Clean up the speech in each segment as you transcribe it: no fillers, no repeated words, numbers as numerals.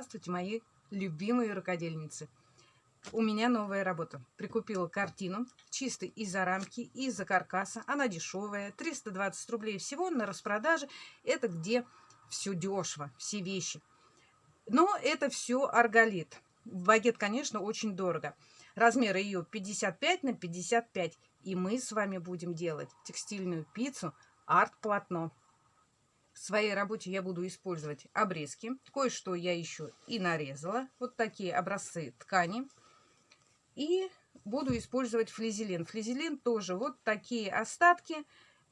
Здравствуйте, мои любимые рукодельницы. У меня новая работа. Прикупила картину чисто из-за рамки, из-за каркаса. Она дешевая, 320 рублей всего на распродаже. Это где все дешево, все вещи. Но это все арголит. Багет, конечно, очень дорого. Размер ее 55 на 55. И мы с вами будем делать текстильную пиццу арт-полотно. В своей работе я буду использовать обрезки. Кое-что я еще и нарезала. Вот такие образцы ткани. И буду использовать флизелин. Флизелин тоже вот такие остатки.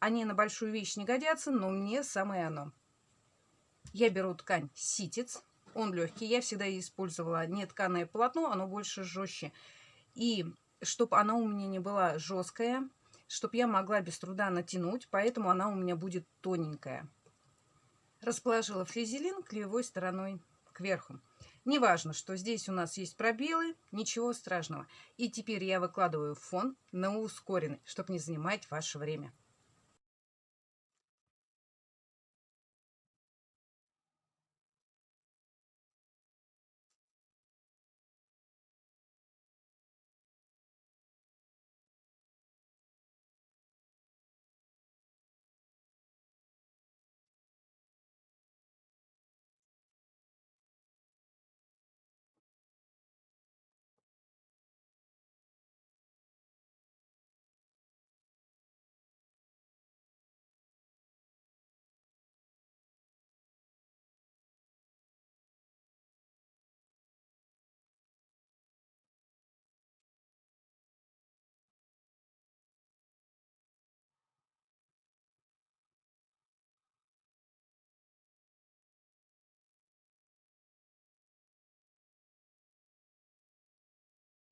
Они на большую вещь не годятся, но мне самое оно. Я беру ткань ситец. Он легкий. Я всегда использовала нетканое полотно, оно больше жестче. И чтобы она у меня не была жесткая, чтобы я могла без труда натянуть, поэтому она у меня будет тоненькая. Расположила флизелин клеевой стороной кверху. Неважно, что здесь у нас есть пробелы, ничего страшного. И теперь я выкладываю фон на ускоренный, чтобы не занимать ваше время.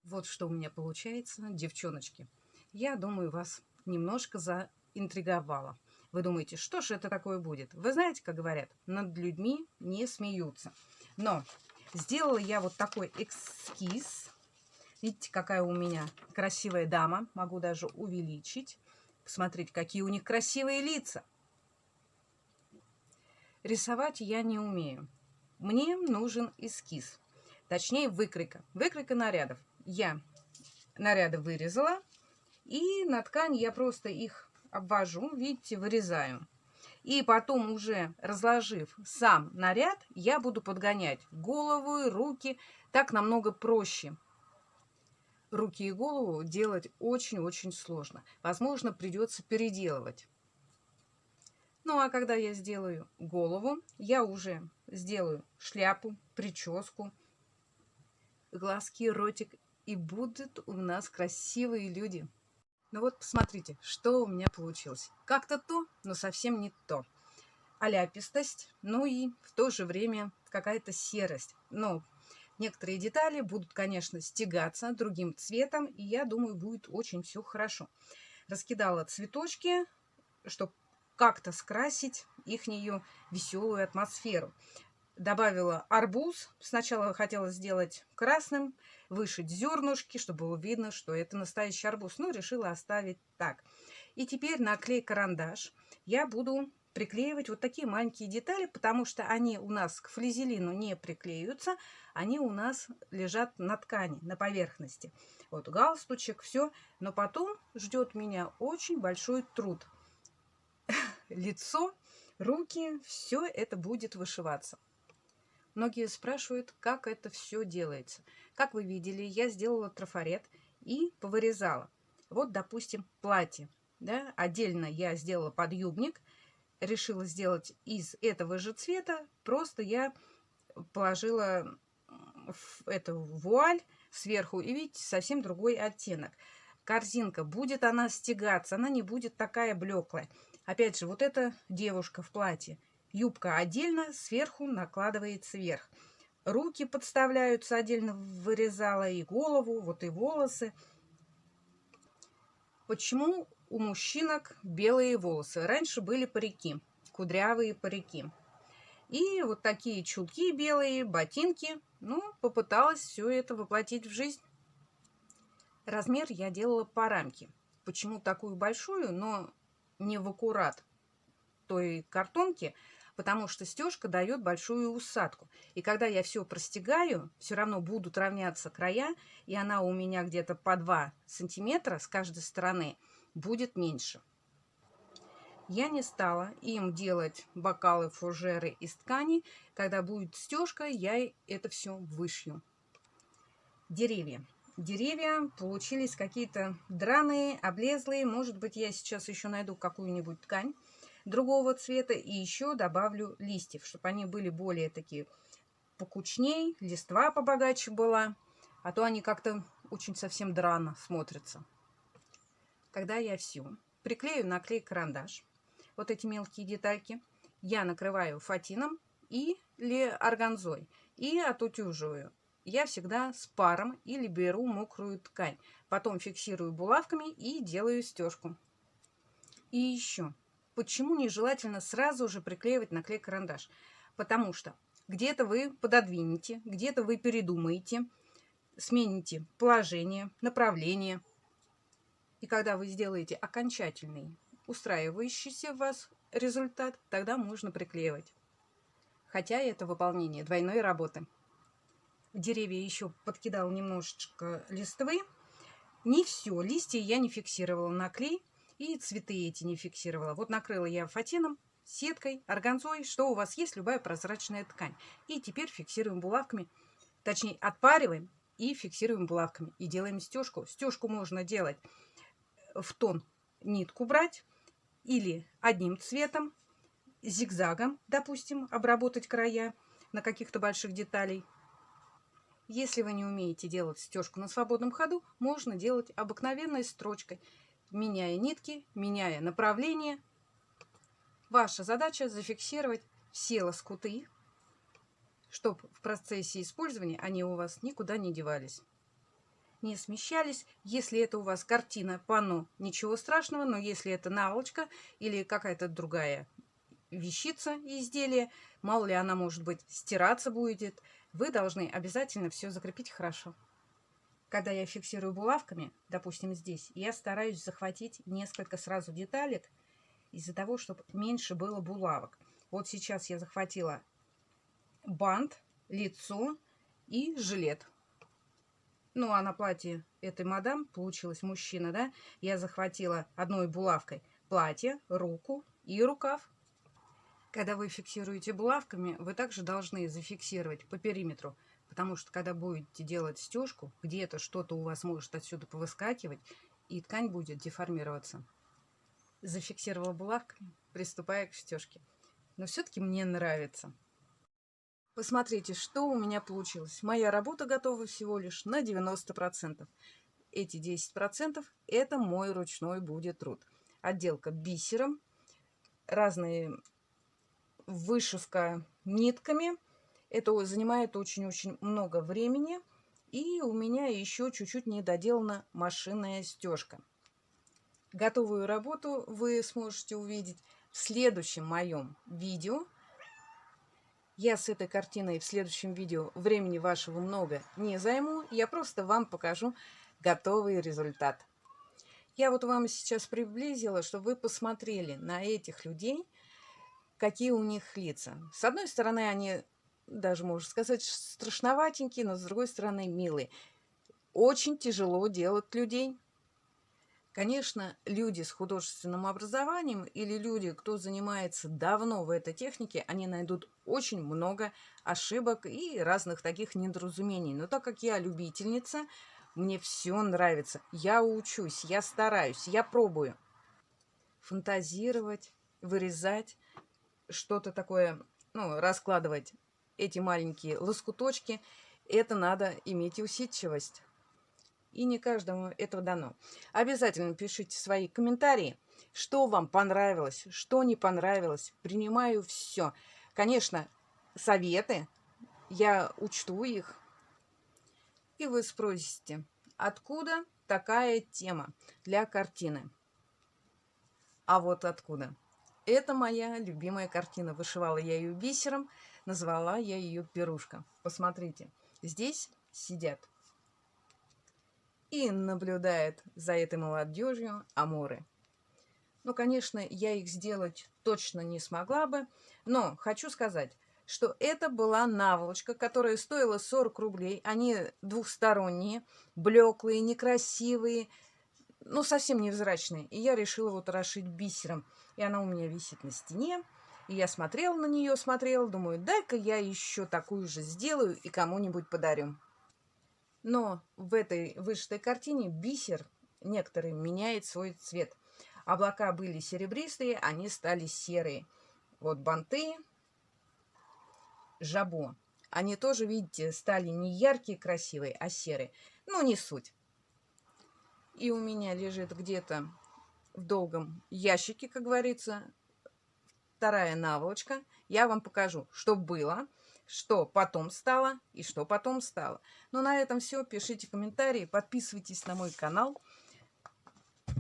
Вот что у меня получается, девчоночки. Я думаю, вас немножко заинтриговала. Вы думаете, что же это такое будет? Вы знаете, как говорят, над людьми не смеются. Но сделала я вот такой эскиз. Видите, какая у меня красивая дама. Могу даже увеличить. Посмотрите, какие у них красивые лица. Рисовать я не умею. Мне нужен эскиз. Точнее, выкройка. Выкройка нарядов. Я наряды вырезала. И на ткань я просто их обвожу. Видите, вырезаю. И потом уже разложив сам наряд, я буду подгонять голову и руки. Так намного проще. Руки и голову делать очень-очень сложно. Возможно, придется переделывать. Ну, а когда я сделаю голову, я уже сделаю шляпу, прическу, глазки, ротик. И будут у нас красивые люди. Ну вот, посмотрите, что у меня получилось. Как-то то, но совсем не то. Аляпистость, ну и в то же время какая-то серость. Но некоторые детали будут, конечно, стягаться другим цветом, и я думаю, будет очень все хорошо. Раскидала цветочки, чтобы как-то скрасить ихнюю веселую атмосферу. Добавила арбуз. Сначала хотела сделать красным, вышить зернышки, чтобы было видно, что это настоящий арбуз. Но решила оставить так. И теперь на клей-карандаш я буду приклеивать вот такие маленькие детали, потому что они у нас к флизелину не приклеются, они у нас лежат на ткани, на поверхности. Вот галстучек, все. Но потом ждет меня очень большой труд. Лицо, руки, все это будет вышиваться. Многие спрашивают, как это все делается. Как вы видели, я сделала трафарет и повырезала. Вот, допустим, платье. Да? Отдельно я сделала подъюбник. Решила сделать из этого же цвета. Просто я положила эту вуаль сверху. И видите, совсем другой оттенок. Корзинка, будет она стягаться, она не будет такая блеклая. Опять же, вот эта девушка в платье. Юбка отдельно, сверху накладывается вверх. Руки подставляются отдельно, вырезала и голову, вот и волосы. Почему у мужчинок белые волосы? Раньше были парики, кудрявые парики. И вот такие чулки белые, ботинки. Ну, попыталась все это воплотить в жизнь. Размер я делала по рамке. Почему такую большую, но не в аккурат той картонки? потому что стежка дает большую усадку. И когда я все простегаю, все равно будут равняться края, и она у меня где-то по 2 сантиметра с каждой стороны будет меньше. Я не стала им делать бокалы, фужеры из ткани. Когда будет стежка, я это все вышью. Деревья. Деревья получились какие-то драные, облезлые. Может быть, я сейчас еще найду какую-нибудь ткань другого цвета и еще добавлю листьев, чтобы они были более такие покучней, листва побогаче была, а то они как-то очень совсем драно смотрятся. Когда я все приклею на клей-карандаш, вот эти мелкие детальки, я накрываю фатином или органзой и отутюживаю. Я всегда с паром или беру мокрую ткань. Потом фиксирую булавками и делаю стежку. И еще, почему нежелательно сразу же приклеивать на клей-карандаш? Потому что где-то вы пододвинете, где-то вы передумаете, смените положение, направление. И когда вы сделаете окончательный, устраивающийся вас результат, тогда можно приклеивать. Хотя это выполнение двойной работы. В деревья еще подкидал немножечко листвы. Не все, листья я не фиксировала на клей, и цветы эти не фиксировала. Вот накрыла я фатином, сеткой, органзой, что у вас есть, любая прозрачная ткань. И теперь фиксируем булавками, точнее отпариваем и фиксируем булавками. И делаем стежку. Стежку можно делать в тон, нитку брать, или одним цветом, зигзагом, допустим, обработать края на каких-то больших деталей. Если вы не умеете делать стежку на свободном ходу, можно делать обыкновенной строчкой, меняя нитки, меняя направление. Ваша задача зафиксировать все лоскуты, чтобы в процессе использования они у вас никуда не девались, не смещались. Если это у вас картина, панно, ничего страшного, но если это наволочка или какая-то другая вещица, изделие, мало ли она, может быть, стираться будет, вы должны обязательно все закрепить хорошо. Когда я фиксирую булавками, допустим, здесь, я стараюсь захватить несколько сразу деталек из-за того, чтобы меньше было булавок. Вот сейчас я захватила бант, лицо и жилет. Ну, а на платье этой мадам получилось мужчина, да? Я захватила одной булавкой платье, руку и рукав. Когда вы фиксируете булавками, вы также должны зафиксировать по периметру, потому что когда будете делать стежку, где-то что-то у вас может отсюда повыскакивать, и ткань будет деформироваться. Зафиксировала булавками, приступая к стежке. Но все-таки мне нравится. Посмотрите, что у меня получилось. Моя работа готова всего лишь на 90%. Эти 10% это мой ручной будет труд. Отделка бисером, разные вышивка нитками. Это занимает очень-очень много времени. И у меня еще чуть-чуть не доделана машинная стежка. Готовую работу вы сможете увидеть в следующем моем видео. Я с этой картиной в следующем видео времени вашего много не займу. Я просто вам покажу готовый результат. Я вот вам сейчас приблизила, чтобы вы посмотрели на этих людей, какие у них лица. С одной стороны, они даже, можно сказать, страшноватенькие, но с другой стороны, милые. Очень тяжело делать людей. Конечно, люди с художественным образованием или люди, кто занимается давно в этой технике, они найдут очень много ошибок и разных таких недоразумений. Но так как я любительница, мне все нравится. Я учусь, я стараюсь, я пробую фантазировать, вырезать что-то такое, ну, раскладывать эти маленькие лоскуточки. Это надо иметь усидчивость. И не каждому это дано. Обязательно пишите свои комментарии, что вам понравилось, что не понравилось. Принимаю все. Конечно, советы, я учту их. И вы спросите, откуда такая тема для картины? А вот откуда. Это моя любимая картина. Вышивала я ее бисером, назвала я ее «Пирушка». Посмотрите, здесь сидят и наблюдает за этой молодежью амуры. Ну, конечно, я их сделать точно не смогла бы, но хочу сказать, что это была наволочка, которая стоила 40 рублей. Они двухсторонние, блеклые, некрасивые, ну, совсем невзрачные. И я решила вот расшить бисером. И она у меня висит на стене. И я смотрела на нее, смотрела, думаю, дай-ка я еще такую же сделаю и кому-нибудь подарю. Но в этой вышитой картине бисер некоторые меняет свой цвет. Облака были серебристые, они стали серые. Вот банты, жабо. Они тоже, видите, стали не яркие, красивые, а серые. Ну, не суть. И у меня лежит где-то в долгом ящике, как говорится, вторая наволочка. Я вам покажу, что было, что потом стало и что потом стало. Ну, на этом все. Пишите комментарии, подписывайтесь на мой канал,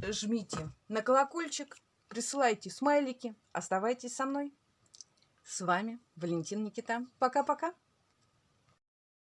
жмите на колокольчик, присылайте смайлики, оставайтесь со мной. С вами Валентина Никита. Пока-пока.